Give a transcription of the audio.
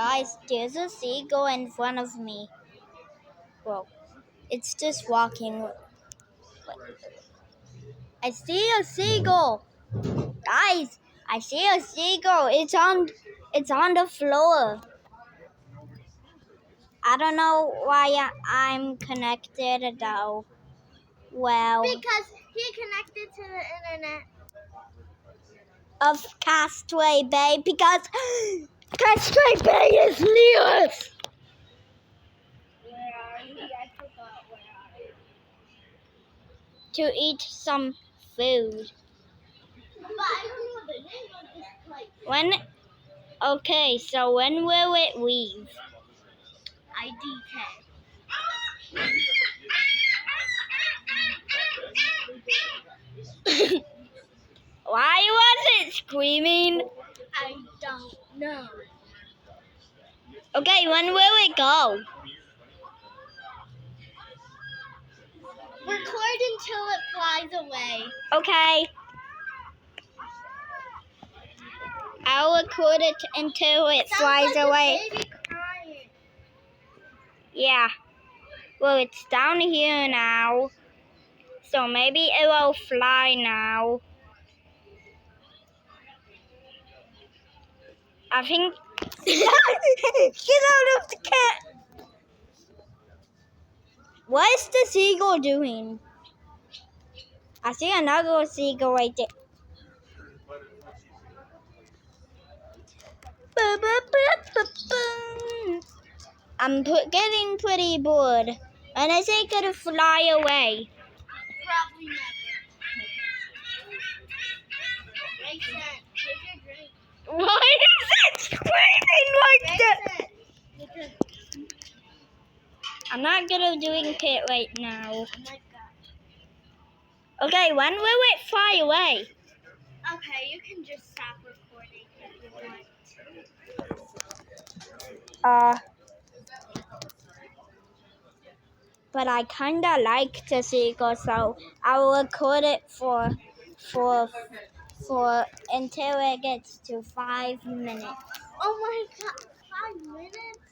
Guys, there's a seagull in front of me. Well, it's just walking. I see a seagull. Guys, I see a seagull. It's on the floor. I don't know why I'm connected though. Well, Because he connected to the internet. Of Castaway Bay because Castaway Bay is near us. Where are you? I forgot where are you. To eat some food. But I don't know the name of this place. Okay, so when will it leave? IDK. Why was it screaming? I don't know. Okay, when will it go? Record until it flies away. Okay. I'll record it until it flies Sounds like away. a baby crying. Yeah. Well, it's down here now. So maybe it will fly now. I think... Get out of the cat! What is the seagull doing? I see another seagull right there. I'm getting pretty bored. And I think it'll fly away. Probably never. Grayson, take your drink. Why is it screaming like that? Grayson, I'm not good at doing it right now. oh my god. Okay, when will it fly away? Okay, you can just stop recording if you want. But I kinda like the seagull, so I'll record it for until it gets to 5 minutes. Oh my god, 5 minutes?